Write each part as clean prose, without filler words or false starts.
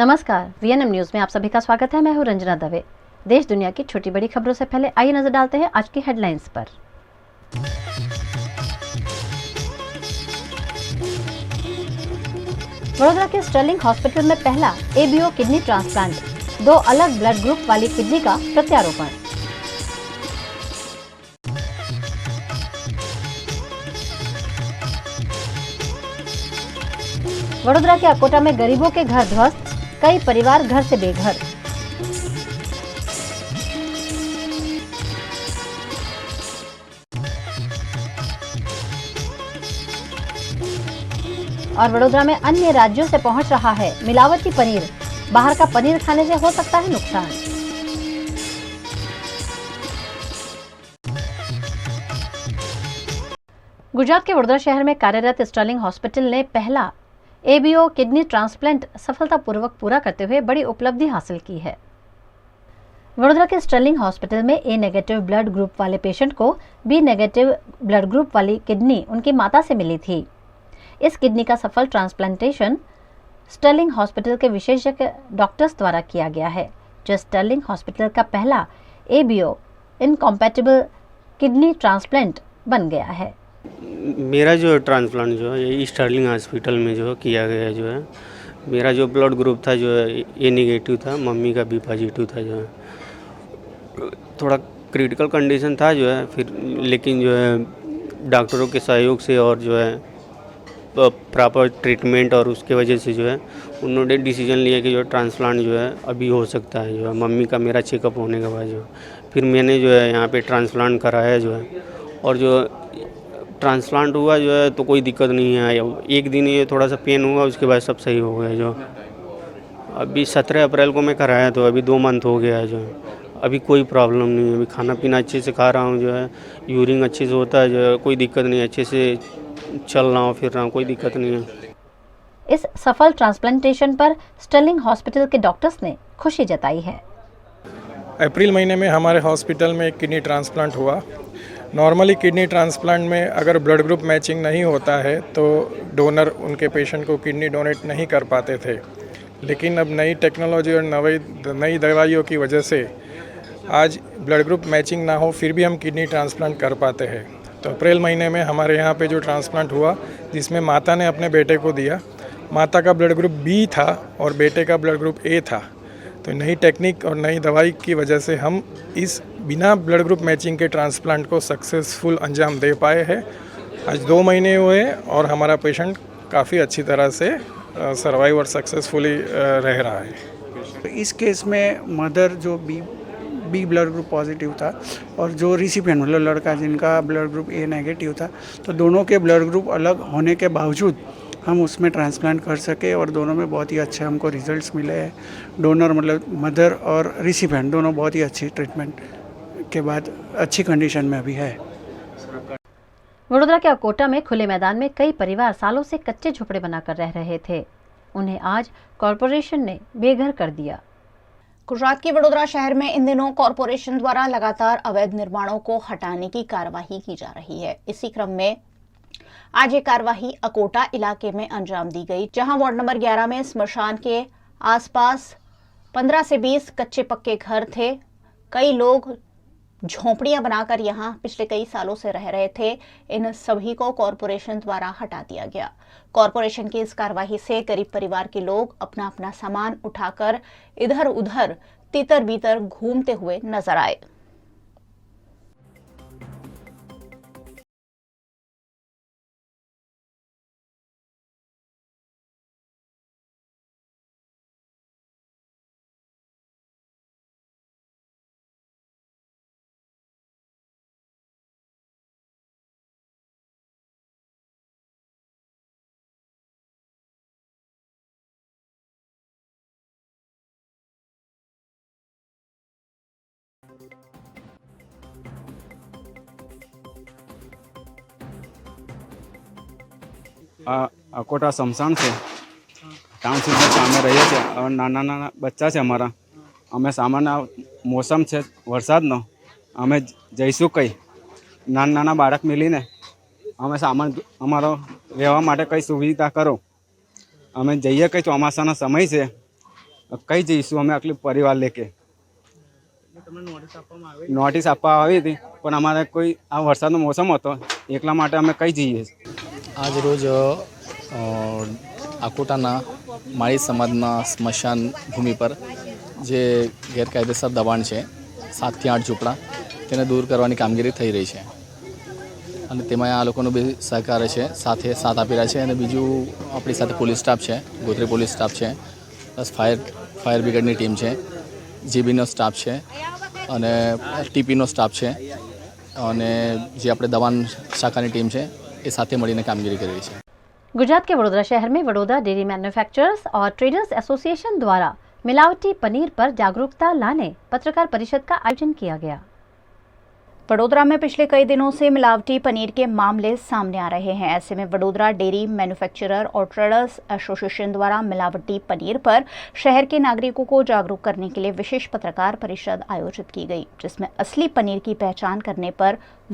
नमस्कार, VNM news में आप सभी का स्वागत है। मैं हूं रंजना दवे। देश दुनिया की छोटी बड़ी खबरों से पहले आइए नजर डालते हैं आज की हेडलाइंस पर। वडोदरा के स्टर्लिंग हॉस्पिटल में पहला एबीओ किडनी ट्रांसप्लांट, 2 अलग ब्लड ग्रुप वाली किडनी का प्रत्यारोपण। वडोदरा के अकोटा में गरीबों के घर ध्वस्त, कई परिवार घर से बेघर। और वडोदरा में अन्य राज्यों से पहुंच रहा है मिलावटी पनीर, बाहर का पनीर खाने से हो सकता है नुकसान। गुजरात के वडोदरा शहर में कार्यरत स्टर्लिंग हॉस्पिटल ने पहला एबीओ किडनी ट्रांसप्लांट सफलतापूर्वक पूरा करते हुए बड़ी उपलब्धि हासिल की है। वडोदरा के स्टर्लिंग हॉस्पिटल में ए नेगेटिव ब्लड ग्रुप वाले पेशेंट को बी नेगेटिव ब्लड ग्रुप वाली किडनी उनकी माता से मिली थी। इस किडनी का सफल ट्रांसप्लांटेशन स्टर्लिंग हॉस्पिटल के विशेषज्ञ डॉक्टर्स द्वारा किया गया है, जो स्टर्लिंग हॉस्पिटल का पहला एबीओ इनकॉम्पैटिबल किडनी ट्रांसप्लांट बन गया है। मेरा जो ट्रांसप्लांट जो है ये स्टर्लिंग हॉस्पिटल में जो किया गया जो है। मेरा जो ब्लड ग्रुप था जो है ए नेगेटिव था, मम्मी का बी पॉजिटिव था जो है। थोड़ा क्रिटिकल कंडीशन था जो है, फिर लेकिन जो है डॉक्टरों के सहयोग से और जो है प्रॉपर ट्रीटमेंट और उसके वजह से जो है उन्होंने डिसीजन लिया कि जो ट्रांसप्लांट जो है अभी हो सकता है जो है। मम्मी का मेरा चेकअप होने के बाद जो फिर मैंने जो है यहाँ पे ट्रांसप्लांट कराया जो है, और जो ट्रांसप्लांट हुआ जो है तो कोई दिक्कत नहीं है। एक दिन ये थोड़ा सा पेन हुआ, उसके बाद सब सही हो गया जो। अभी 17 अप्रैल को मैं कराया तो अभी 2 मंथ हो गया है जो। अभी कोई प्रॉब्लम नहीं है, अभी खाना पीना अच्छे से खा रहा हूँ जो है, यूरिन अच्छे से होता है जो है, कोई दिक्कत नहीं है, अच्छे से चल रहा हूँ फिर रहा हूँ, कोई दिक्कत नहीं है। इस सफल ट्रांसप्लांटेशन पर स्टर्लिंग हॉस्पिटल के डॉक्टर्स ने खुशी जताई है। अप्रैल महीने में हमारे हॉस्पिटल में एक किडनी ट्रांसप्लांट हुआ। नॉर्मली किडनी ट्रांसप्लांट में अगर ब्लड ग्रुप मैचिंग नहीं होता है तो डोनर उनके पेशेंट को किडनी डोनेट नहीं कर पाते थे, लेकिन अब नई टेक्नोलॉजी और नई दवाइयों की वजह से आज ब्लड ग्रुप मैचिंग ना हो फिर भी हम किडनी ट्रांसप्लांट कर पाते हैं। तो अप्रैल महीने में हमारे यहाँ पे जो ट्रांसप्लांट हुआ, जिसमें माता ने अपने बेटे को दिया, माता का ब्लड ग्रुप बी था और बेटे का ब्लड ग्रुप ए था। तो नई टेक्निक और नई दवाई की वजह से हम इस बिना ब्लड ग्रुप मैचिंग के ट्रांसप्लांट को सक्सेसफुल अंजाम दे पाए हैं। आज 2 महीने हुए और हमारा पेशेंट काफ़ी अच्छी तरह से सर्वाइव और सक्सेसफुली रह रहा है। इस केस में मदर जो बी ब्लड ग्रुप पॉजिटिव था और जो रिसिपिएंट मतलब लड़का जिनका ब्लड ग्रुप ए नेगेटिव था, तो दोनों के ब्लड ग्रुप अलग होने के बावजूद हम उसमें ट्रांसप्लांट कर सके और दोनों में बहुत ही अच्छे हमको रिजल्ट्स मिले हैं। डोनर मतलब मदर और रिसिपिएंट दोनों बहुत ही अच्छी ट्रीटमेंट के बाद अच्छी कंडीशन में अभी है। वडोदरा के अकोटा में खुले मैदान में कई परिवार सालों से कच्चे झोपड़े बनाकर रह रहे थे, उन्हें आज कॉरपोरेशन ने बेघर कर दिया। गुजरात के वडोदरा शहर में इन दिनों कॉरपोरेशन द्वारा लगातार अवैध निर्माणों को हटाने की कार्यवाही की जा रही है। इसी क्रम में आज ये कार्यवाही अकोटा इलाके में अंजाम दी गई, जहां वार्ड नंबर 11 में स्मशान के आसपास 15 से 20 कच्चे पक्के घर थे। कई लोग झोंपड़ियां बनाकर यहां पिछले कई सालों से रह रहे थे। इन सभी को कॉरपोरेशन द्वारा हटा दिया गया। कॉरपोरेशन की इस कार्यवाही से गरीब परिवार के लोग अपना अपना सामान उठाकर इधर उधर तीतर बीतर घूमते हुए नजर आए। અકોટા સ્મશાન છે, ટાઉનશીપમાં સામે રહીએ છીએ। હવે નાના નાના બચ્ચા છે અમારા, અમે સામાન્ય મોસમ છે વરસાદનો, અમે જઈશું કઈ નાના નાના બાળક મિલીને અમે સામાન અમારો રહેવા માટે કઈ સુવિધા કરો। અમે જઈએ કઈ ચોમાસાનો સમય છે કઈ જઈશું અમે આટલી પરિવાર લેકે નોટિસ આપવા આવી હતી પણ અમારે કોઈ આ વરસાદનો મોસમ હતો એકલા માટે અમે કઈ જઈએ. આજ રોજ આકોટાના માળી સમાજના સ્મશાન ભૂમિ પર જે ગેરકાયદેસર દબાણ છે 7 થી 8 ઝૂંપડા તેને દૂર કરવાની કામગીરી થઈ રહી છે અને તેમાં આ લોકોનો બી સહકાર છે, સાથે સાથ આપી રહ્યા છે. અને બીજું આપણી સાથે પોલીસ સ્ટાફ છે, ગોત્રી પોલીસ સ્ટાફ છે, પ્લસ ફાયર બ્રિગેડની ટીમ છે, જીબીનો સ્ટાફ છે અને ટીપીનો સ્ટાફ છે અને જે આપણે દવાન શાખાની ટીમ છે એ સાથે મળીને કામગીરી કરી રહી છે. गुजरात के वडोदरा शहर में वडोदरा डेयरी मैन्युफैक्चरर्स और ट्रेडर्स एसोसिएशन द्वारा मिलावटी पनीर पर जागरूकता लाने पत्रकार परिषद का आयोजन किया गया। वडोदरा में पिछले कई दिनों से मिलावटी पनीर के मामले सामने आ रहे हैं। ऐसे में वडोदरा डेयरी मैन्युफैक्चरर और ट्रेडर्स एसोसिएशन द्वारा मिलावटी पनीर पर शहर के नागरिकों को जागरूक करने के लिए विशेष पत्रकार परिषद आयोजित की गई, जिसमें असली पनीर की पहचान करने पर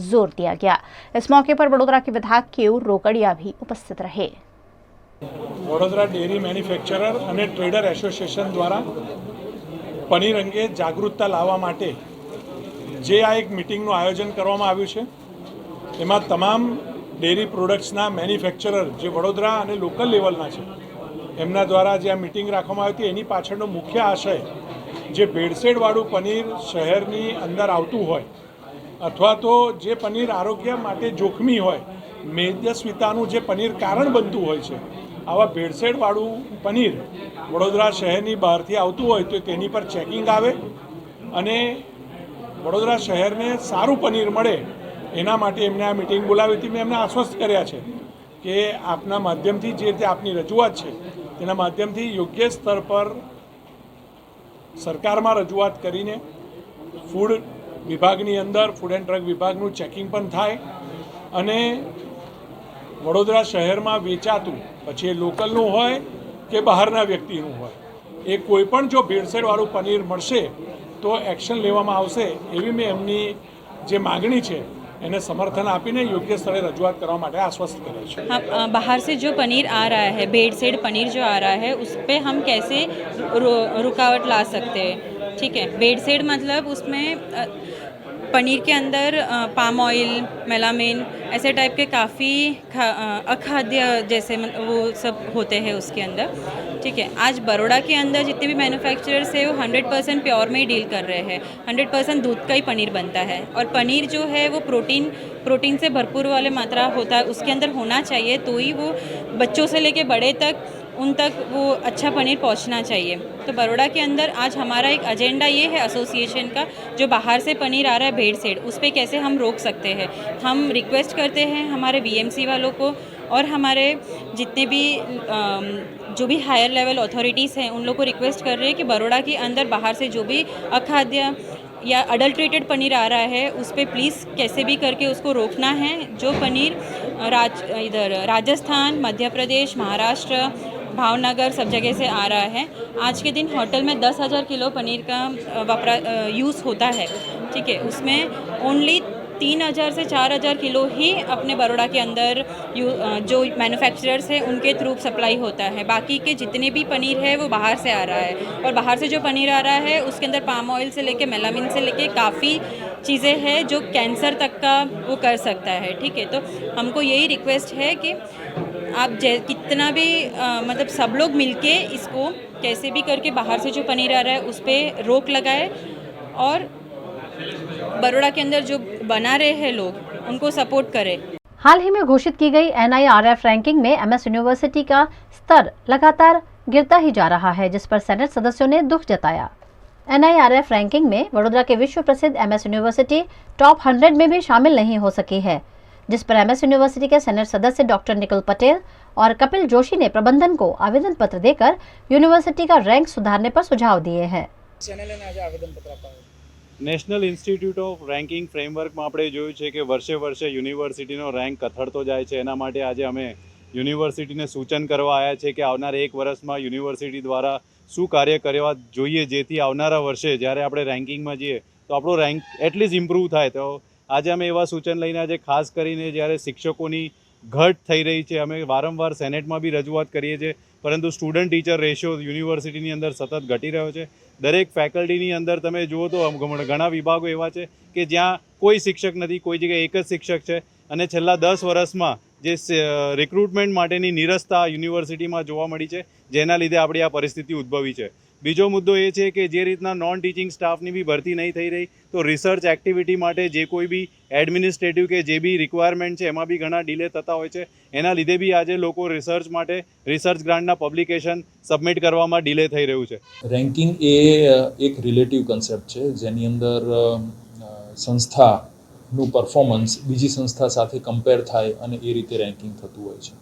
जोर दिया गया। इस मौके पर वडोदरा के विधायक केयूर रोकड़िया भी उपस्थित रहे। वडोदरा डेयरी मैन्युफैक्चरर અને ટ્રેડર એસોસિએશન દ્વારા પનીર અંગે જાગૃતતા લાવવા માટે જે આ એક મિટિંગનું આયોજન કરવામાં આવ્યું છે એમાં તમામ ડેરી પ્રોડક્ટ્સના મેન્યુફેક્ચરર જે વડોદરા અને લોકલ લેવલના છે એમના દ્વારા જે આ મિટિંગ રાખવામાં આવી હતી એની પાછળનો મુખ્ય આશય જે ભેળસેળવાળું પનીર શહેરની અંદર આવતું હોય અથવા તો જે પનીર આરોગ્ય માટે જોખમી હોય, મેદસ્વીતાનું જે પનીર કારણ બનતું હોય છે, આવા ભેળસેળવાળું પનીર વડોદરા શહેરની બહારથી આવતું હોય તો તેની પર ચેકિંગ આવે અને વડોદરા શહેરને સારું પનીર મળે એના માટે એમને આ મિટિંગ બોલાવી હતી. મેં એમને આશ્વસ્ત કર્યા છે કે આપના માધ્યમથી જે રીતે આપની રજૂઆત છે તેના માધ્યમથી યોગ્ય સ્તર પર સરકારમાં રજૂઆત કરીને ફૂડ વિભાગની અંદર ફૂડ એન્ડ ડ્રગ વિભાગનું ચેકિંગ પણ થાય અને વડોદરા શહેરમાં વેચાતું પછી એ લોકલનું હોય કે બહારના વ્યક્તિનું હોય એ કોઈપણ જો ભેળસેળવાળું પનીર મળશે તો એક્શન લેવામાં આવશે એવી મેં એમની જે માગણી છે એને समर्थन આપીને યોગ્ય સ્થળે રજૂઆત કરવા માટે આશ્વસ્ત કરે છે. बाहर से जो पनीर आ रहा है, भेड़सेड़ पनीर जो आ रहा है, उस पर हम कैसे रुकावट ला सकते हैं. ठीक है, भेड़सेड़ मतलब उसमें पनीर के अंदर पाम ऑयल, मेलामिन ऐसे टाइप के काफ़ी अखाद्य जैसे वो सब होते हैं उसके अंदर. ठीक है, आज बड़ौदा के अंदर जितने भी मैन्युफैक्चरर्स है वो 100% प्योर में ही डील कर रहे हैं. 100% दूध का ही पनीर बनता है और पनीर जो है वो प्रोटीन से भरपूर वाले मात्रा होता है, उसके अंदर होना चाहिए तो ही वो बच्चों से लेके बड़े तक उन तक वो अच्छा पनीर पहुंचना चाहिए. तो बड़ौदा के अंदर आज हमारा एक एजेंडा ये है एसोसिएशन का, जो बाहर से पनीर आ रहा है भेड़सेड़, उस पर कैसे हम रोक सकते हैं. हम रिक्वेस्ट करते हैं हमारे बीएमसी वालों को और हमारे जितने भी जो भी हायर लेवल अथॉरिटीज़ हैं उन लोग को रिक्वेस्ट कर रहे हैं कि बड़ौदा के अंदर बाहर से जो भी अखाद्य या अडल्ट्रेटेड पनीर आ रहा है उस पर प्लीज़ कैसे भी करके उसको रोकना है. जो पनीर इधर राजस्थान, मध्य प्रदेश, महाराष्ट्र, भावनगर सब जगह से आ रहा है, आज के दिन होटल में 10,000 किलो पनीर का यूज़ होता है. ठीक है, उसमें ओनली 3,000 से 4,000 किलो ही अपने बड़ौदा के अंदर जो मैन्युफैक्चरर्स हैं उनके थ्रू सप्लाई होता है. बाकी के जितने भी पनीर है वो बाहर से आ रहा है और बाहर से जो पनीर आ रहा है उसके अंदर पाम ऑयल से लेके मेलामिन से लेके काफ़ी चीज़ें हैं जो कैंसर तक का वो कर सकता है. ठीक है, तो हमको यही रिक्वेस्ट है कि आप कितना भी मतलब सब लोग मिलके इसको कैसे भी करके बाहर से जो पनीर आ रहा है उस पर रोक लगाए और बड़ौदा के अंदर जो बना रहे हैं लोग उनको सपोर्ट करें. हाल ही में घोषित की गई NIRF रैंकिंग में MS यूनिवर्सिटी का स्तर लगातार गिरता ही जा रहा है, जिस पर सेनेट सदस्यों ने दुख जताया. NIRF रैंकिंग में वडोदरा के विश्व प्रसिद्ध MS यूनिवर्सिटी टॉप 100 में भी शामिल नहीं हो सकी है, जिस पर MS यूनिवर्सिटी के सेनेट सदस्य डॉक्टर निखिल पटेल और कपिल जोशी ने प्रबंधन को आवेदन पत्र देकर यूनिवर्सिटी का रैंक सुधारने पर सुझाव दिए हैं. નેશનલ ઇન્સ્ટિટ્યૂટ ઓફ રેન્કિંગ ફ્રેમવર્કમાં આપણે જોયું છે કે વર્ષે વર્ષે યુનિવર્સિટીનો રેન્ક કથળતો જાય છે. એના માટે આજે અમે યુનિવર્સિટીને સૂચન કરવા આવ્યા છે કે આવનારા એક વર્ષમાં યુનિવર્સિટી દ્વારા શું કાર્ય કરવા જોઈએ જેથી આવનારા વર્ષે જ્યારે આપણે રેન્કિંગમાં જઈએ તો આપણો રેન્ક એટલીસ્ટ ઇમ્પ્રૂવ થાય. તો આજે અમે એવા સૂચન લઈને આજે ખાસ કરીને જ્યારે શિક્ષકોની ઘટ થઈ રહી છે. અમે વારંવાર સેનેટમાં બી રજૂઆત કરીએ છીએ, પરંતુ સ્ટુડન્ટ ટીચર રેશિયો યુનિવર્સિટીની અંદર સતત ઘટી રહ્યો છે. દરેક ફેકલ્ટીની અંદર તમે જુઓ તો ઘણા વિભાગો એવા છે કે જ્યાં કોઈ શિક્ષક નથી, કોઈ જગ્યાએ એક જ શિક્ષક છે, અને છેલ્લા 10 વર્ષમાં જે રિક્રુટમેન્ટ માટેની નિરસતા યુનિવર્સિટીમાં જોવા મળી છે, જેના લીધે આપણી આ પરિસ્થિતિ ઉદ્ભવી છે. બીજો મુદ્દો એ છે કે જે રીતના નોન ટીચિંગ સ્ટાફની બી ભરતી નહીં થઈ રહી, તો રિસર્ચ એક્ટિવિટી માટે જે કોઈ બી એડમિનિસ્ટ્રેટિવ કે જે બી રિક્વાયરમેન્ટ છે એમાં બી ઘણા ડિલે થતા હોય છે. એના લીધે બી આજે લોકો રિસર્ચ માટે રિસર્ચ ગ્રાન્ટના પબ્લિકેશન સબમિટ કરવામાં ડિલે થઈ રહ્યું છે. રેન્કિંગ એ એક રિલેટિવ કન્સેપ્ટ છે, જેની અંદર સંસ્થાનું પરફોર્મન્સ બીજી સંસ્થા સાથે કમ્પેર થાય અને એ રીતે રેન્કિંગ થતું હોય છે.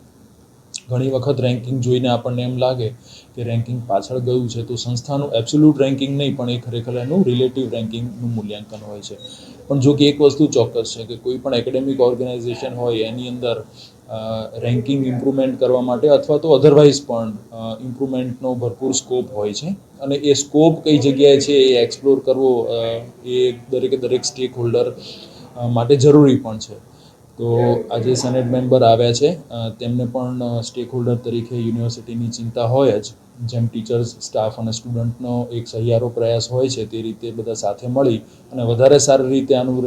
ઘણી વખત રેન્કિંગ જોઈને આપણને એમ લાગે કે રેન્કિંગ પાછળ ગયું છે, તો સંસ્થાનું એબ્સોલ્યુટ રેન્કિંગ નહીં, પણ એ ખરેખર એનું રિલેટિવ રેન્કિંગનું મૂલ્યાંકન હોય છે. પણ જો કે એક વસ્તુ ચોક્કસ છે કે કોઈ પણ એકેડેમિક ઓર્ગેનાઇઝેશન હોય એની અંદર રેન્કિંગ ઇમ્પ્રુવમેન્ટ કરવા માટે અથવા તો અધરવાઇઝ પણ ઇમ્પ્રુવમેન્ટનો ભરપૂર સ્કોપ હોય છે, અને એ સ્કોપ કઈ જગ્યાએ છે એ એક્સપ્લોર કરવો એ દરેક સ્ટેક હોલ્ડર માટે જરૂરી પણ છે. તો આજે સેનેટ મેમ્બર આવ્યા છે, તેમને પણ સ્ટેક હોલ્ડર તરીકે યુનિવર્સિટીની ચિંતા હોય જ, જેમ ટીચર્સ, સ્ટાફ અને સ્ટુડન્ટનો એક સહિયારો પ્રયાસ હોય છે, તે રીતે બધા સાથે મળી અને વધારે સારી રીતે આનું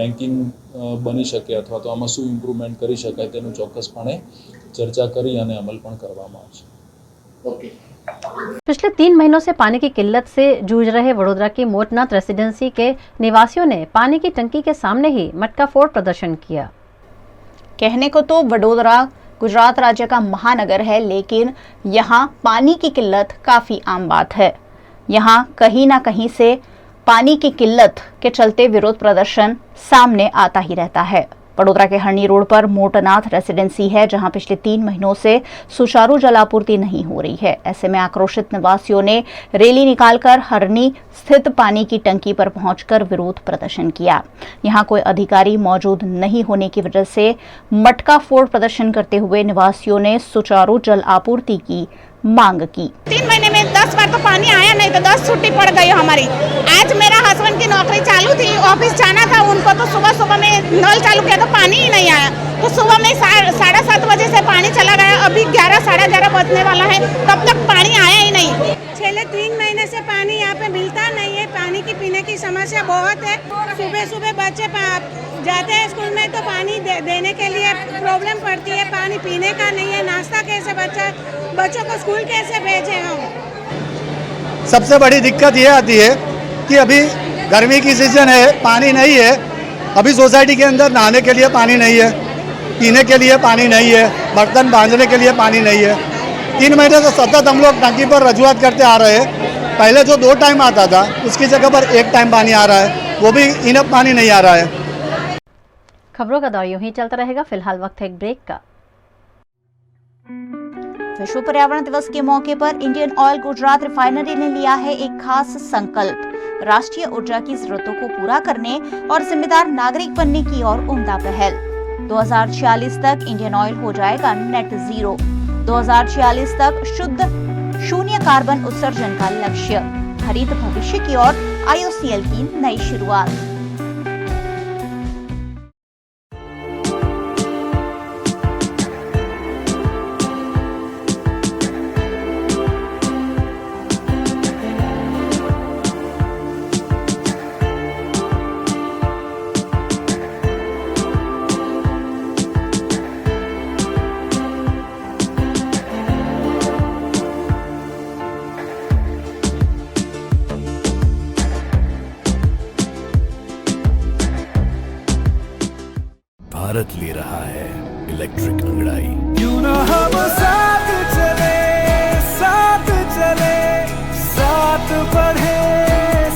રેન્કિંગ બની શકે અથવા તો આમાં શું ઇમ્પ્રુવમેન્ટ કરી શકાય તેનું ચોક્કસપણે ચર્ચા કરી અને અમલ પણ કરવામાં આવશે. पिछले 3 महीनों से पानी की किल्लत से जूझ रहे वडोदरा की मोटनाथ रेसिडेंसी के निवासियों ने पानी की टंकी के सामने ही मटका फोड़ प्रदर्शन किया. कहने को तो वडोदरा गुजरात राज्य का महानगर है, लेकिन यहाँ पानी की किल्लत काफ़ी आम बात है. यहाँ कहीं ना कहीं से पानी की किल्लत के चलते विरोध प्रदर्शन सामने आता ही रहता है. वडोदरा के हरनी रोड पर मोटनाथ रेसिडेंसी है, जहां पिछले 3 महीनों से सुचारू जल आपूर्ति नहीं हो रही है. ऐसे में आक्रोशित निवासियों ने रैली निकालकर हरनी स्थित पानी की टंकी पर पहुंचकर विरोध प्रदर्शन किया. यहां कोई अधिकारी मौजूद नहीं होने की वजह से मटका फोड़ प्रदर्शन करते हुए निवासियों ने सुचारू जल आपूर्ति की मांग की. 3 महीने में 10 बार तो पानी आया नहीं तो 10 छुट्टी पड़ गई हमारी. आज मेरा हस्बैंड की नौकरी चालू थी, ऑफिस जाना था उनको, तो सुबह में नल चालू किया तो पानी ही नहीं आया. तो सुबह में 7:30 बजे से पानी चला गया, अभी 11 साढ़े 11 बजने वाला है, तब तक पानी आया ही नहीं. पिछले 3 महीने से पानी यहाँ पे मिलता नहीं है. पानी की पीने की समस्या बहुत है. सुबह बच्चे जाते हैं स्कूल में तो पानी देने के लिए प्रॉब्लम पड़ती है. पानी पीने का नहीं है, नाश्ता कैसे बच्चों को स्कूल कैसे भेजें हम. सबसे बड़ी दिक्कत ये आती है कि अभी गर्मी की सीजन है, पानी नहीं है. अभी सोसाइटी के अंदर नहाने के लिए पानी नहीं है, पीने के लिए पानी नहीं है, बर्तन बांधने के लिए पानी नहीं है. 3 महीने से सतत हम लोग टंकी पर रजूआत करते आ रहे हैं. पहले जो 2 टाइम आता था उसकी जगह पर 1 टाइम पानी आ रहा है, वो भी इनफ पानी नहीं आ रहा है. खबरों का दौर यूं ही चलता रहेगा. फिलहाल वक्त है एक ब्रेक का. विश्व पर्यावरण दिवस के मौके पर इंडियन ऑयल गुजरात रिफाइनरी ने लिया है एक खास संकल्प. राष्ट्रीय ऊर्जा की जरूरतों को पूरा करने और जिम्मेदार नागरिक बनने की ओर उम्दा पहल. 2046 तक इंडियन ऑयल हो जाएगा नेट जीरो. 2046 तक शुद्ध शून्य कार्बन उत्सर्जन का लक्ष्य. हरित भविष्य की ओर IOCL की नई शुरुआत. भारत ले रहा है इलेक्ट्रिक अंगड़ाई. क्यों ना हम साथ चले, साथ चले, साथ बढ़े,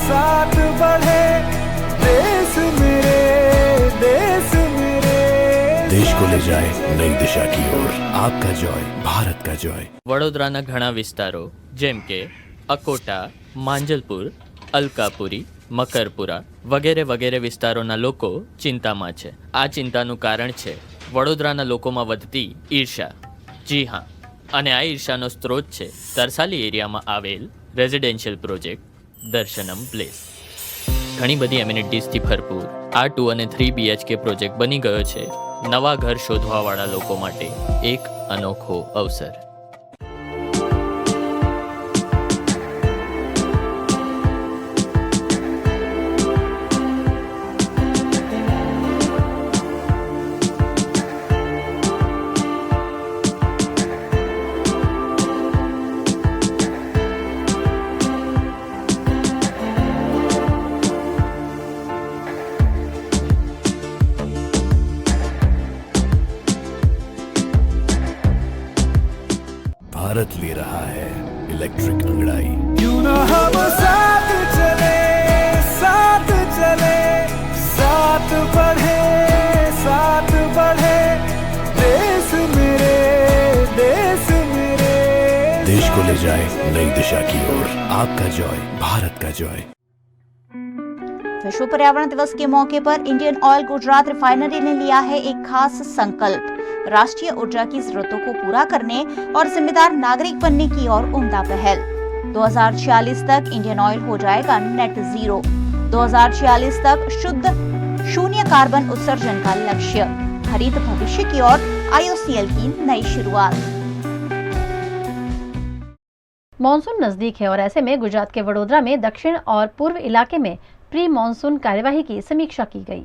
साथ बढ़े. देश मेरे, देश मेरे. देश को ले जाए नई दिशा की ओर. आपका जॉय, भारत का जॉय. વડોદરાના ઘણા વિસ્તારો જેમ કે અકોટા, માંજલપુર, અલકાપુરી, મકરપુરા વગેરે વિસ્તારોના લોકો ચિંતામાં છે. આ ચિંતાનું કારણ છે વડોદરાના લોકોમાં વધતી ઈર્ષા. જી હા, અને આ ઈર્ષાનો સ્ત્રોત છે તરસાલી એરિયામાં આવેલ રેઝિડેન્શિયલ પ્રોજેક્ટ દર્શનમ પ્લેસ. ઘણી બધી એમ્યુનિટીઝથી ભરપૂર આ 2 અને 3 BHK પ્રોજેક્ટ બની ગયો છે નવા ઘર શોધવાવાળા લોકો માટે એક અનોખો અવસર. भारत ले रहा है इलेक्ट्रिक अंगड़ाई. क्यों ना हम साथ चले, साथ चले, साथ बढ़े, साथ बढ़े, देश मेरे, देश मेरे. देश को ले जाए नई दिशा की ओर. आपका जॉय, भारत का जॉय. विश्व पर्यावरण दिवस के मौके पर इंडियन ऑयल गुजरात रिफाइनरी ने लिया है एक खास संकल्प. राष्ट्रीय ऊर्जा की जरूरतों को पूरा करने और जिम्मेदार नागरिक बनने की ओर उम्दा पहल. 2046 तक इंडियन ऑयल हो जाएगा नेट जीरो. 2046 तक शुद्ध शून्य कार्बन उत्सर्जन का लक्ष्य. हरित भविष्य की ओर IOCL की नई शुरुआत. मॉनसून नजदीक है और ऐसे में गुजरात के वडोदरा में दक्षिण और पूर्व इलाके में प्री मॉनसून कार्यवाही की समीक्षा की गई.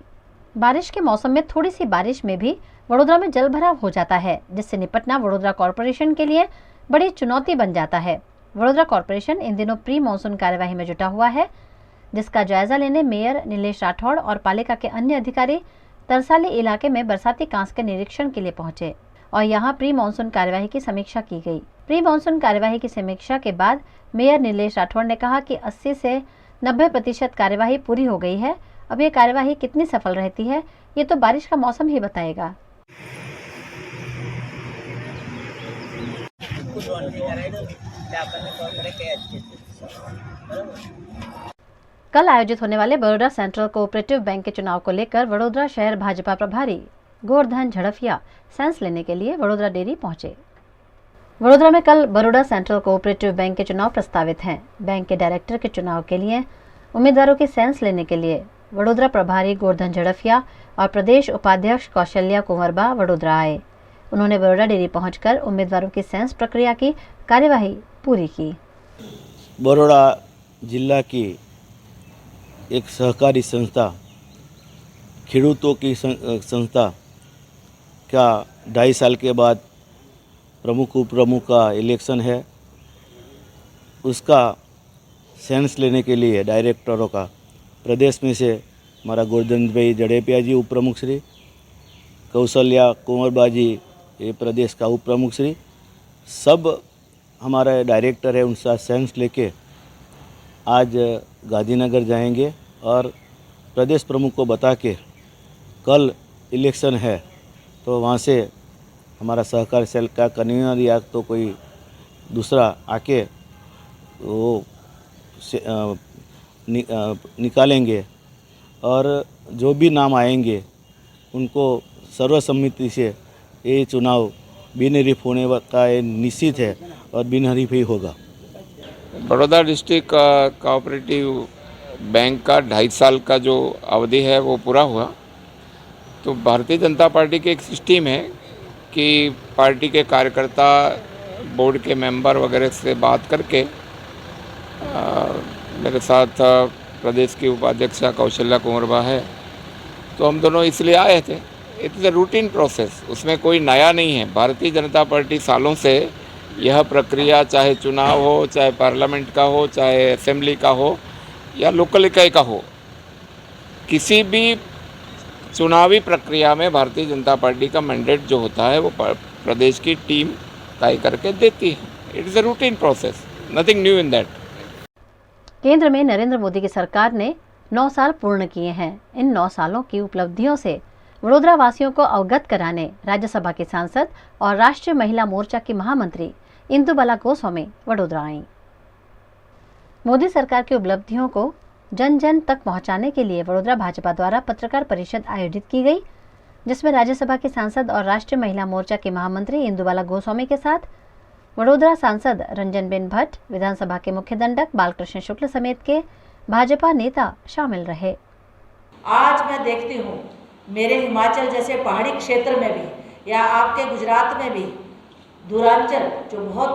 बारिश के मौसम में थोड़ी सी बारिश में भी वडोदरा में जलभराव हो जाता है, जिससे निपटना वडोदरा कॉर्पोरेशन के लिए बड़ी चुनौती बन जाता है. वडोदरा कॉर्पोरेशन इन दिनों प्री मॉनसून कार्यवाही में जुटा हुआ है, जिसका जायजा लेने मेयर नीलेश राठौड़ और पालिका के अन्य अधिकारी तरसाली इलाके में बरसाती कांस के निरीक्षण के लिए पहुंचे और यहां प्री मॉनसून कार्यवाही की समीक्षा की गई. प्री मॉनसून कार्यवाही की समीक्षा के बाद मेयर नीलेश राठौड़ ने कहा कि 80 से 90% कार्यवाही पूरी हो गई है. अब ये कार्यवाही कितनी सफल रहती है ये तो बारिश का मौसम ही बताएगा. कल आयोजित होने वाले बड़ौदा सेंट्रल कोऑपरेटिव बैंक के चुनाव को लेकर वडोदरा शहर भाजपा प्रभारी गोवर्धन झड़फिया सेंस लेने के लिए वडोदरा डेयरी पहुंचे. वडोदरा में कल बड़ौदा सेंट्रल कोऑपरेटिव बैंक के चुनाव प्रस्तावित हैं. बैंक के डायरेक्टर के चुनाव के लिए उम्मीदवारों की सेंस लेने के लिए वडोदरा प्रभारी गोवर्धन झड़फिया और प्रदेश उपाध्यक्ष कौशल्या कुंवरबा वडोदरा आए. उन्होंने बड़ौदा डेयरी पहुंचकर उम्मीदवारों की सेंस प्रक्रिया की कार्यवाही पूरी की. बड़ौदा जिला की एक सहकारी संस्था, खेडूतों की संस्था का 2.5 साल के बाद प्रमुख उपप्रमुख का इलेक्शन है. उसका सेंस लेने के लिए डायरेक्टरों का प्रदेश में से हमारा गोवर्धन भाई जड़ेपिया जी उप प्रमुख श्री, कौशल्या कुंवरबा जी ये प्रदेश का उप प्रमुख श्री, सब हमारे डायरेक्टर है. उनका सेंस लेके आज गांधीनगर जाएंगे और प्रदेश प्रमुख को बता के कल इलेक्शन है तो वहाँ से हमारा सहकार सेल का कन्वीनर या तो कोई दूसरा आके वो निकालेंगे और जो भी नाम आएंगे उनको सर्वसम्मति से ये चुनाव बिनहरीफ होने का निश्चित है और बिनहरीफ ही होगा. बड़ौदा डिस्ट्रिक्ट कोऑपरेटिव बैंक का 2.5 साल का जो अवधि है वो पूरा हुआ. तो भारतीय जनता पार्टी की एक सिस्टम है कि पार्टी के कार्यकर्ता बोर्ड के मेंबर वगैरह से बात करके मेरे साथ प्रदेश की उपाध्यक्ष कौशल्या कुंवरबा है, तो हम दोनों इसलिए आए थे. It is a routine process, उसमें कोई नया नहीं है. भारतीय जनता पार्टी सालों से यह प्रक्रिया चाहे चुनाव हो, चाहे पार्लियामेंट का हो, चाहे असेंबली का हो या लोकल इकाई का हो, किसी भी चुनावी प्रक्रिया में भारतीय जनता पार्टी का मैंडेट जो होता है वो प्रदेश की टीम तय करके देती है. It is a routine process, nothing new in that. केंद्र में नरेंद्र मोदी की सरकार ने 9 साल पूर्ण किए हैं. इन 9 सालों की उपलब्धियों से वडोदरा वासियों को अवगत कराने राज्यसभा की सांसद और राष्ट्रीय महिला मोर्चा की महामंत्री इंदुबाला गोस्वामी वडोदरा आई. मोदी सरकार की उपलब्धियों को जन जन तक पहुंचाने के लिए वडोदरा भाजपा द्वारा पत्रकार परिषद आयोजित की गई, जिसमें राज्यसभा की सांसद और राष्ट्रीय महिला मोर्चा की महामंत्री इंदुबाला गोस्वामी के साथ वडोदरा सांसद रंजनबेन भट्ट, विधानसभा के मुख्य दंडक बालकृष्ण शुक्ल समेत के भाजपा नेता शामिल रहे. आज मैं देखती हूँ मेरे हिमाचल जैसे पहाड़ी क्षेत्र में भी या आपके गुजरात में भी दूरांचल जो बहुत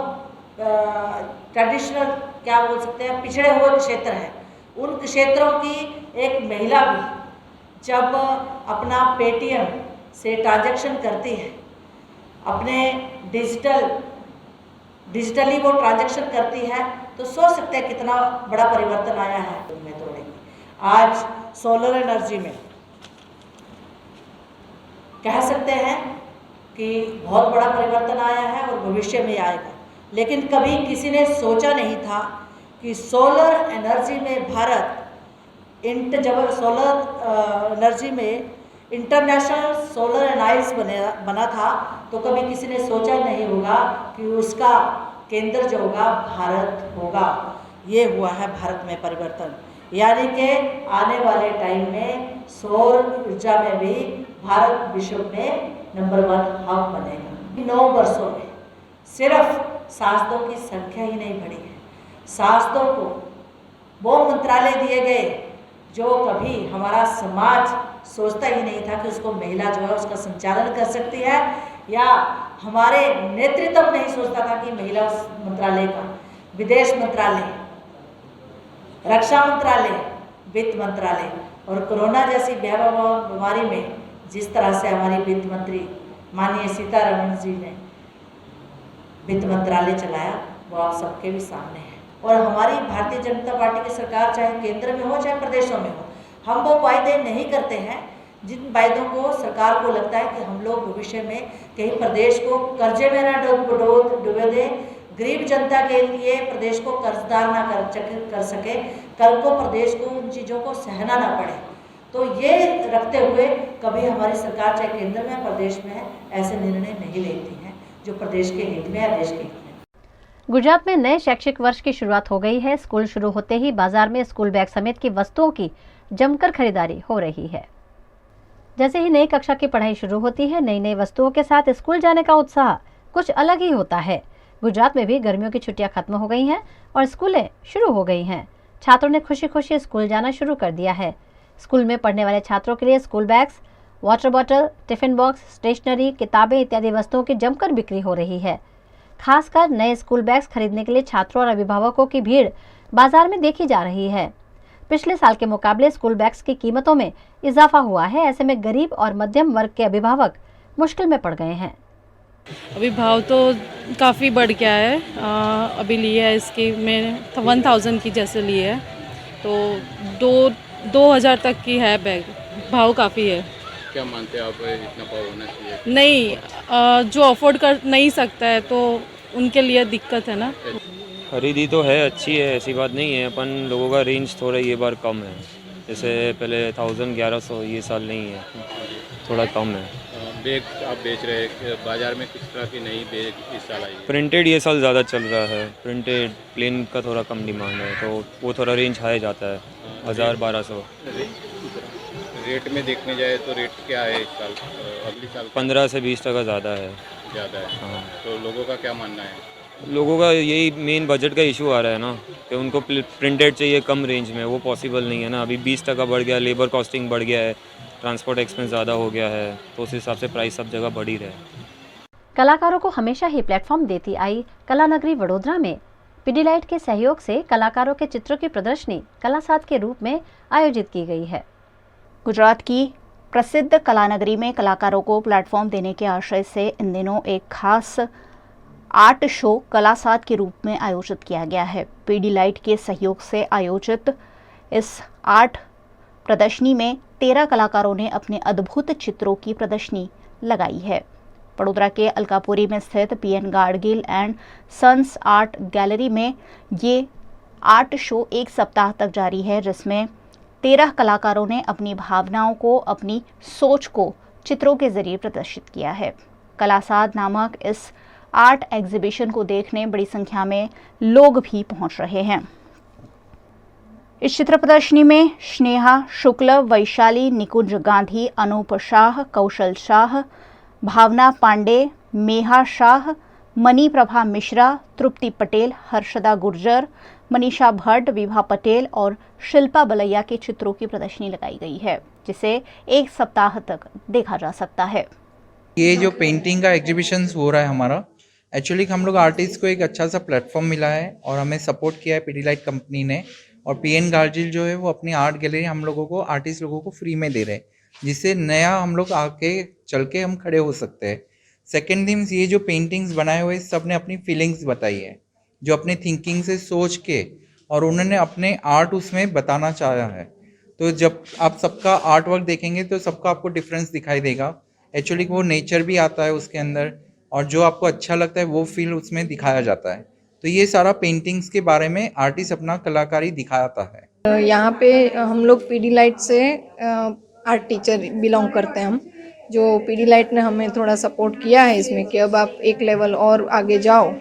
ट्रेडिशनल क्या बोल सकते हैं पिछड़े हुए क्षेत्र हैं, उन क्षेत्रों की एक महिला भी जब अपना पेटीएम से ट्रांजैक्शन करती है, अपने डिजिटली वो ट्रांजैक्शन करती है, तो सोच सकते हैं कितना बड़ा परिवर्तन आया है उनमें थोड़े। आज सोलर एनर्जी में कह सकते हैं कि बहुत बड़ा परिवर्तन आया है और भविष्य में आएगा, लेकिन कभी किसी ने सोचा नहीं था कि सोलर एनर्जी में भारत जब सोलर एनर्जी में इंटरनेशनल सोलर एलायंस बना था, तो कभी किसी ने सोचा नहीं होगा कि उसका केंद्र जो होगा भारत होगा। ये हुआ है भारत में परिवर्तन, यानी कि आने वाले टाइम में सौर ऊर्जा में भी भारत विश्व में नंबर 1 हब बनेगा। 9 वर्षों में सिर्फ सांसदों की संख्या ही नहीं बढ़ी है, सांसदों को वो मंत्रालय दिए गए जो कभी हमारा समाज सोचता ही नहीं था कि उसको महिला जो है उसका संचालन कर सकती है, या हमारे नेतृत्व नहीं सोचता था कि महिला उस मंत्रालय का, विदेश मंत्रालय, रक्षा मंत्रालय, वित्त मंत्रालय और कोरोना जैसी भयावह बीमारी में जिस तरह से हमारी वित्त मंत्री माननीय सीतारमण जी ने वित्त मंत्रालय चलाया, वो आप सबके भी सामने है। और हमारी भारतीय जनता पार्टी की सरकार चाहे केंद्र में हो चाहे प्रदेशों में हो, हम वो वायदे नहीं करते हैं जिन वायदों को सरकार को लगता है कि हम लोग भविष्य में कहीं प्रदेश को कर्जे में ना डूबे दें, गरीब जनता के लिए प्रदेश को कर्जदार ना कर सके, कल को प्रदेश को उन चीज़ों को सहना ना पड़े। तो ये रखते हुए कभी हमारी सरकार चाहे केंद्र में प्रदेश में है, ऐसे निर्णय नहीं लेती हैं जो प्रदेश के हित में या देश के हित में। गुजरात में नए शैक्षिक वर्ष की शुरुआत हो गई है। स्कूल शुरू होते ही बाजार में स्कूल बैग समेत की वस्तुओं की जमकर खरीदारी हो रही है। जैसे ही नई कक्षा की पढ़ाई शुरू होती है, नई नई वस्तुओं के साथ स्कूल जाने का उत्साह कुछ अलग ही होता है। गुजरात में भी गर्मियों की छुट्टियां खत्म हो गई हैं और स्कूलें शुरू हो गई हैं। छात्रों ने खुशी खुशी स्कूल जाना शुरू कर दिया है। स्कूल में पढ़ने वाले छात्रों के लिए school bags, water bottle, tiffin box, stationery, किताबें इत्यादि वस्तुओं की जमकर बिक्री हो रही है। खासकर नए स्कूल बैग्स खरीदने के लिए छात्रों और अभिभावकों की भीड़ बाजार में देखी जा रही है। पिछले साल के मुकाबले स्कूल बैग्स की कीमतों में इजाफा हुआ है। ऐसे में गरीब और मध्यम वर्ग के अभिभावक मुश्किल में पड़ गए हैं। अभी भाव तो काफ़ी बढ़ गया है। अभी लिया है इसकी मैंने 1000 की जैसे ली है, तो 2000 तक की है बैग। भाव काफ़ी है। क्या मानते हैं आप इतना भाव होना चाहिए? नहीं, जो अफोर्ड कर नहीं सकता है तो उनके लिए दिक्कत है ना। खरीदी तो है, अच्छी है, ऐसी बात नहीं है, अपन लोगों का रेंज थोड़ा ये बार कम है। जैसे पहले 1100 ये साल नहीं है, थोड़ा कम है। बैग आप बेच रहे हैं बाजार में, किस तरह की नई बैग इस साल आई है? प्रिंटेड ये साल ज़्यादा चल रहा है। प्रिंटेड प्लेन का थोड़ा कम डिमांड है, तो वो थोड़ा रेंज हाई जाता है, 1000-1200। रेट में देखने जाए तो रेट क्या है इस साल? अगली साल 15 से 20% ज़्यादा है। ज़्यादा है। हाँ। तो लोगों का क्या मानना है? लोगों का यही मेन बजट का इशू आ रहा है ना, कि उनको प्रिंटेड चाहिए कम रेंज में, वो पॉसिबल नहीं है ना। अभी 20% बढ़ गया, लेबर कॉस्टिंग बढ़ गया है, ट्रांसपोर्ट एक्सपेंस ज़्यादा हो गया है, तो उस हिसाब से प्राइस सब जगह बढ़ ही रहा है। कलाकारों को हमेशा ही प्लेटफॉर्म देती आई कला नगरी वडोदरा में पीडीलाइट के सहयोग से कलाकारों के चित्रों की प्रदर्शनी कलासाद के रूप में आयोजित की गई है। गुजरात की प्रसिद्ध कला नगरी में कलाकारों को प्लेटफॉर्म देने के आशय से इन दिनों एक खास आर्ट शो कलासाद के रूप में आयोजित किया गया है। पीडीलाइट के सहयोग से आयोजित इस आर्ट प्रदर्शनी में 13 कलाकारों ने अपने अद्भुत चित्रों की प्रदर्शनी लगाई है। वडोदरा के अलकापुरी में स्थित PN Gadgil and sons art gallery में ये आर्ट शो 1 सप्ताह तक जारी है, जिसमें 13 कलाकारों ने अपनी भावनाओं को, अपनी सोच को चित्रों के जरिए प्रदर्शित किया है। कलासाद नामक इस आर्ट एग्जीबिशन को देखने बड़ी संख्या में लोग भी पहुंच रहे हैं। इस चित्र प्रदर्शनी में स्नेहा शुक्ल, वैशाली, निकुंज गांधी, अनूप शाह, कौशल शाह, भावना पांडे, मेहा शाह, मनी प्रभा मिश्रा, तृप्ति पटेल, हर्षदा गुर्जर, मनीषा भट्ट, विभा पटेल और शिल्पा बलैया के चित्रों की प्रदर्शनी लगाई गई है। जिसे 1 सप्ताह तक देखा जा सकता है। ये जो पेंटिंग का एग्जीबिशन हो रहा है हमारा, एक्चुअली हम लोग आर्टिस्ट को एक अच्छा सा प्लेटफॉर्म मिला है और हमें सपोर्ट किया है पीडीलाइट कंपनी ने, और पीएन गार्जिल जो है वो अपनी आर्ट गैलरी हम लोगों को, आर्टिस्ट लोगों को फ्री में दे रहे हैं, जिससे नया हम लोग आके चल के हम खड़े हो सकते हैं। सेकेंड थिंग्स, ये जो पेंटिंग्स बनाए हुए सब ने अपनी फीलिंग्स बताई है, जो अपनी थिंकिंग से सोच के, और उन्होंने अपने आर्ट उसमें बताना चाहा है। तो जब आप सबका आर्ट वर्क देखेंगे तो सबका आपको डिफरेंस दिखाई देगा। एक्चुअली वो नेचर भी आता है उसके अंदर, और जो आपको अच्छा लगता है वो फील उसमें दिखाया जाता है। तो ये सारा पेंटिंग्स के बारे में आर्टिस्ट अपना कलाकारी दिखाता है। यहाँ पे हम लोग पीडीलाइट से आर्ट टीचर बिलोंग करते हैं हम, जो पीडीलाइट ने हमें थोड़ा सपोर्ट किया है इसमें कि अब आप एक लेवल और आगे जाओ,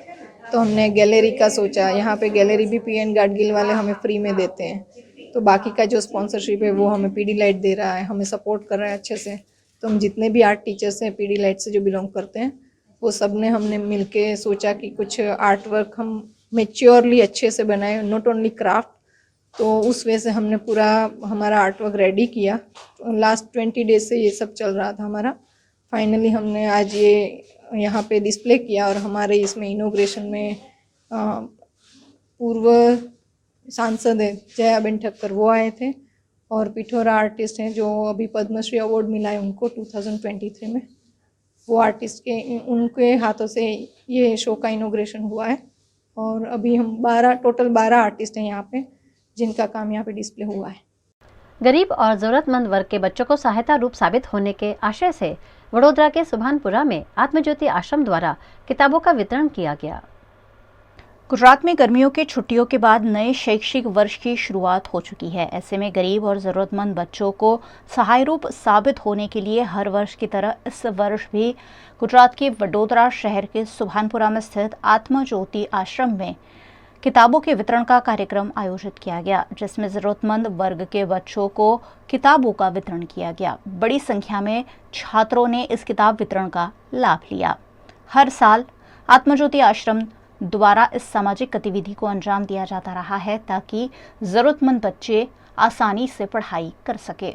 तो हमने गैलरी का सोचा। यहाँ पे गैलरी भी पीएन गार्जिल वाले हमें फ्री में देते हैं, तो बाकी का जो स्पॉन्सरशिप है वो हमें पीडीलाइट दे रहा है, हमें सपोर्ट कर रहा है अच्छे से। तो हम जितने भी आर्ट टीचर्स हैं पीडीलाइट से जो बिलोंग करते हैं, वो सब ने हमने मिलके सोचा कि कुछ आर्ट वर्क हम मेच्योरली अच्छे से बनाए, नॉट ओनली क्राफ्ट। तो उस वजह से हमने पूरा हमारा आर्ट वर्क रेडी किया। लास्ट 20 डेज से ये सब चल रहा था हमारा। फाइनली हमने आज ये यहाँ पे डिस्प्ले किया, और हमारे इसमें इनॉग्रेशन में पूर्व सांसद है जयाबेन ठक्कर वो आए थे, और पिठोरा आर्टिस्ट हैं जो अभी पद्मश्री अवार्ड मिला है उनको 2023 में, वो आर्टिस्ट के उनके हाथों से ये शो का इनॉग्रेशन हुआ है। और अभी हम टोटल 12 आर्टिस्ट हैं यहाँ पे, जिनका काम यहाँ पे डिस्प्ले हुआ है। गरीब और जरूरतमंद वर्ग के बच्चों को सहायता रूप साबित होने के आशय से वडोदरा के सुभानपुरा में आत्मज्योति आश्रम द्वारा किताबों का वितरण किया गया। गुजरात में गर्मियों के छुट्टियों के बाद नए शैक्षिक वर्ष की शुरुआत हो चुकी है। ऐसे में गरीब और ज़रूरतमंद बच्चों को सहाय रूप साबित होने के लिए हर वर्ष की तरह इस वर्ष भी गुजरात के वडोदरा शहर के सुभानपुरा में स्थित आत्मज्योति आश्रम में किताबों के वितरण का कार्यक्रम आयोजित किया गया, जिसमें ज़रूरतमंद वर्ग के बच्चों को किताबों का वितरण किया गया। बड़ी संख्या में छात्रों ने इस किताब वितरण का लाभ लिया। हर साल आत्मज्योति आश्रम द्वारा इस सामाजिक गतिविधि को अंजाम दिया जाता रहा है, ताकि ज़रूरतमंद बच्चे आसानी से पढ़ाई कर सके।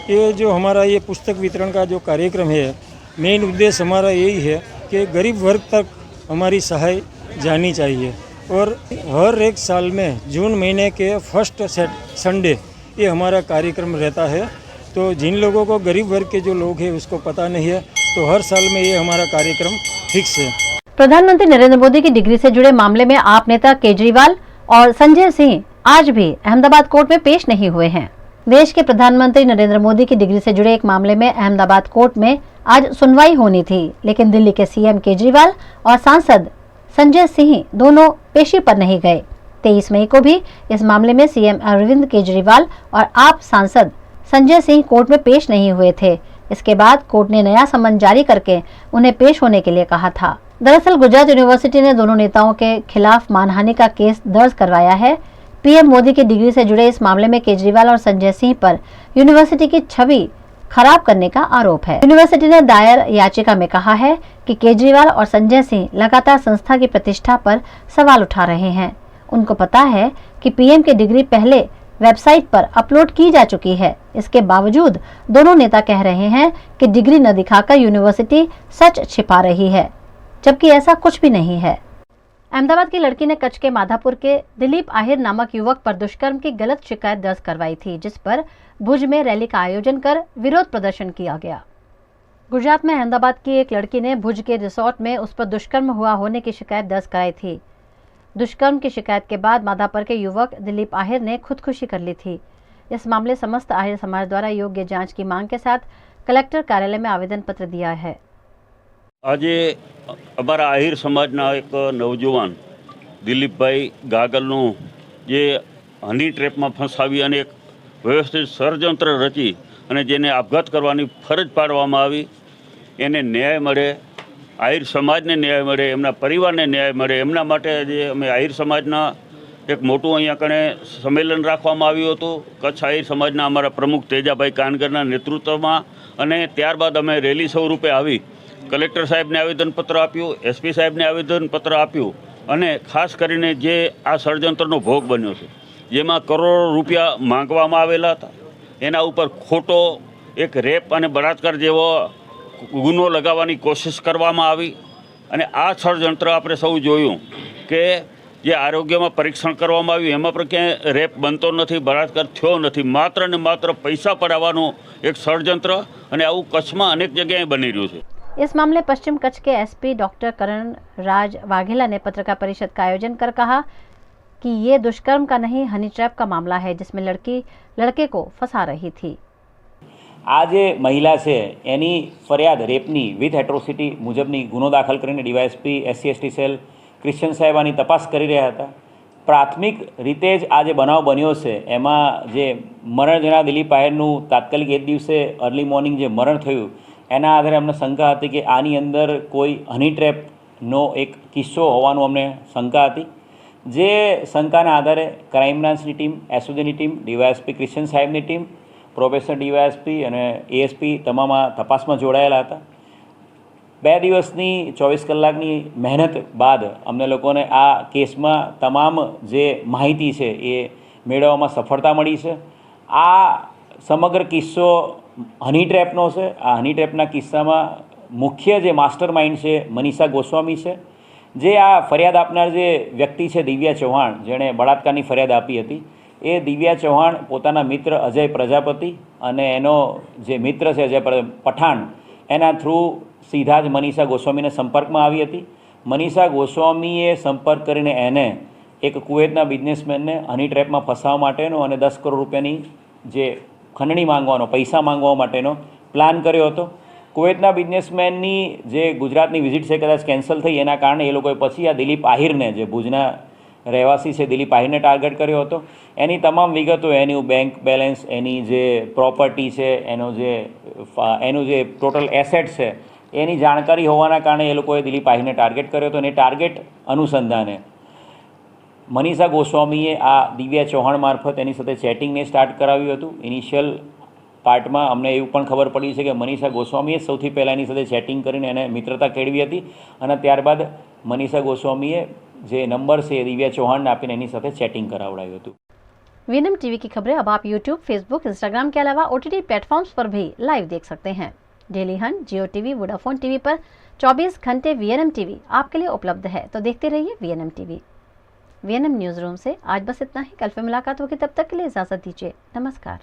ये जो हमारा ये पुस्तक वितरण का जो कार्यक्रम है, मेन उद्देश्य हमारा यही है कि गरीब वर्ग तक हमारी सहाय जानी चाहिए। और हर एक साल में जून महीने के फर्स्ट संडे ये हमारा कार्यक्रम रहता है। तो जिन लोगों को गरीब वर्ग के जो लोग हैं उसको पता नहीं है, तो हर साल में ये हमारा कार्यक्रम फिक्स है। प्रधानमंत्री नरेंद्र मोदी की डिग्री से जुड़े मामले में आप नेता केजरीवाल और संजय सिंह आज भी अहमदाबाद कोर्ट में पेश नहीं हुए हैं। देश के प्रधानमंत्री नरेंद्र मोदी की डिग्री से जुड़े एक मामले में अहमदाबाद कोर्ट में आज सुनवाई होनी थी, लेकिन दिल्ली के सीएम केजरीवाल और सांसद संजय सिंह दोनों पेशी पर नहीं गए। 23 मई को भी इस मामले में सीएम अरविंद केजरीवाल और आप सांसद संजय सिंह कोर्ट में पेश नहीं हुए थे। इसके बाद कोर्ट ने नया सम्मन जारी करके उन्हें पेश होने के लिए कहा था। दरअसल गुजरात यूनिवर्सिटी ने दोनों नेताओं के खिलाफ मानहानि का केस दर्ज करवाया है। पीएम मोदी की डिग्री से जुड़े इस मामले में केजरीवाल और संजय सिंह पर यूनिवर्सिटी की छवि खराब करने का आरोप है। यूनिवर्सिटी ने दायर याचिका में कहा है कि केजरीवाल और संजय सिंह लगातार संस्था की प्रतिष्ठा पर सवाल उठा रहे हैं। उनको पता है कि पीएम की डिग्री पहले वेबसाइट पर अपलोड की जा चुकी है। इसके बावजूद दोनों नेता कह रहे हैं कि डिग्री न दिखाकर यूनिवर्सिटी सच छिपा रही है, जबकि ऐसा कुछ भी नहीं है। अहमदाबाद की लड़की ने कच्छ के माधापुर के दिलीप आहिर नामक युवक पर दुष्कर्म की गलत शिकायत दर्ज करवाई थी, जिस पर भुज में रैली का आयोजन कर विरोध प्रदर्शन किया गया। गुजरात में अहमदाबाद की एक लड़की ने भुज के रिसोर्ट में उस पर दुष्कर्म हुआ होने की शिकायत दर्ज कराई थी। दुष्कर्म की शिकायत के बाद माधापुर के युवक दिलीप आहिर ने खुदकुशी कर ली थी। इस मामले समस्त आहिर समाज द्वारा योग्य जांच की मांग के साथ कलेक्टर कार्यालय में आवेदन पत्र दिया है। આજે અમારા આહિર સમાજના એક નવજુવાન દિલીપભાઈ ગાગલનું જે હની ટ્રેપમાં ફસાવી અને એક વ્યવસ્થિત ષડયંત્ર રચી અને જેને આપઘાત કરવાની ફરજ પાડવામાં આવી, એને ન્યાય મળે, આહિર સમાજને ન્યાય મળે, એમના પરિવારને ન્યાય મળે, એમના માટે જે અમે આહિર સમાજના એક મોટું અહીંયા કણે સંમેલન રાખવામાં આવ્યું હતું કચ્છ આહિર સમાજના અમારા પ્રમુખ તેજાભાઈ કાનગરના નેતૃત્વમાં, અને ત્યારબાદ અમે રેલી સ્વરૂપે આવી કલેક્ટર સાહેબને આવેદનપત્ર આપ્યું, એસપી સાહેબને આવેદનપત્ર આપ્યું, અને ખાસ કરીને જે આ ષડયંત્રનો ભોગ બન્યો છે, જેમાં કરોડો રૂપિયા માંગવામાં આવેલા હતા, એના ઉપર ખોટો એક રેપ અને બળાત્કાર જેવો ગુનો લગાવવાની કોશિશ કરવામાં આવી અને આ ષડયંત્ર આપણે સૌ જોયું કે જે આરોગ્યમાં પરીક્ષણ કરવામાં આવ્યું એમાં પણ ક્યાંય રેપ બનતો નથી, બળાત્કાર થયો નથી, માત્ર ને માત્ર પૈસા પડાવવાનું એક ષડયંત્ર અને આવું કચ્છમાં અનેક જગ્યાએ બની રહ્યું છે। इस मामले पश्चिम कच्छ के एसपी डॉक्टर करण राज वाघेला ने पत्रकार परिषद का आयोजन कर कहा कि ये दुष्कर्म का नहीं हनी ट्रैप का मामला है जिसमें लड़की लड़के को फंसा रही थी। आ जे महिला है एनी फरियाद रेपनी विथ एट्रोसिटी मुजबनी गुनो दाखल करीने डीवायएसपी SC/ST सेल क्रिश्चियन साहेब आनी तपास करी रह्या हता। प्राथमिक रीते ज आ जे बनाव बन्यो छे एमां जे मरण जनार दिलीप आहेरनुं तात्कालिक एक दिवसे अर्ली मॉर्निंग जे मरण थयुं एना आधारे अमने शंका हती कि आनी अंदर कोई हनी ट्रेपनो एक किस्सो होवानुं अमने शंका हती। जे शंकाना आधारे क्राइम ब्रांचनी टीम, SOGनी टीम, डीवायएसपी क्रिश्चियन साहेबनी टीम, प्रोफेसर DYSP અને ASP તમામ તપાસમાં જોડાયેલા હતા। 2 દિવસની 24 કલાકની મહેનત બાદ અમને લોકોને આ કેસમાં તમામ જે માહિતી છે એ મેળવવામાં સફળતા મળી છે। આ સમગ્ર કિસ્સો હની ટ્રેપનો છે। આ હની ટ્રેપના કિસ્સામાં મુખ્ય જે માસ્ટર માઇન્ડ છે મનીષા ગોસ્વામી છે। જે આ ફરિયાદ આપનાર જે વ્યક્તિ છે દિવ્યા ચૌહાણ, જેણે બળાત્કારની ફરિયાદ આપી હતી, એ દિવ્યા ચૌહાણ પોતાના મિત્ર અજય પ્રજાપતિ અને એનો જે મિત્ર છે અજય પઠાણ એના થ્રુ સીધા જ મનીષા ગોસ્વામીને સંપર્કમાં આવી હતી। મનીષા ગોસ્વામીએ સંપર્ક કરીને એને એક કુવૈતના બિઝનેસમેનને હની ટ્રેપમાં ફસાવવા માટેનો અને 10 કરોડ રૂપિયાની જે ખંડણી માંગવાનો, પૈસા માંગવા માટેનો પ્લાન કર્યો હતો। કુવૈતના બિઝનેસમેનની જે ગુજરાતની વિઝિટ છે કદાચ કેન્સલ થઈ એના કારણે એ લોકોએ પછી આ દિલીપ આહિરને, જે ભુજના રહેવાસી છે, દિલીપ આહિરને ટાર્ગેટ કર્યો હતો। એની તમામ વિગતો, એનું બેંક બેલેન્સ, એની જે પ્રોપર્ટી છે, એનું જે ટોટલ એસેટ છે એની જાણકારી હોવાના કારણે એ લોકોએ દિલીપ આહિરને ટાર્ગેટ કર્યો હતો અને ટાર્ગેટ અનુસંધાને મનીષા ગોસ્વામીએ આ દિવ્યા ચૌહાણ મારફત એની સાથે ચેટિંગને સ્ટાર્ટ કરાવ્યું હતું। ઇનિશિયલ પાર્ટમાં અમને એવું પણ ખબર પડી છે કે મનીષા ગોસ્વામીએ સૌથી પહેલાં એની સાથે ચેટિંગ કરીને એને મિત્રતા કેળવી હતી અને ત્યારબાદ મનીષા ગોસ્વામીએ જે નંબર છે દિવ્યા ચૌહાણને આપીને એની સાથે ચેટિંગ કરાવડાવ્યું હતું। VNM टीवी की खबरें अब आप YouTube, Facebook, Instagram के अलावा OTT प्लेटफॉर्म्स पर भी लाइव देख सकते हैं। डेली हंट, जियो टीवी, वोडाफोन टीवी पर 24 घंटे VNM टीवी आपके लिए उपलब्ध है, तो देखते रहिए VNM TV. VNM news room से आज बस इतना ही। कल फिर मुलाकात होगी, तब तक के लिए इजाज़त दीजिए। नमस्कार।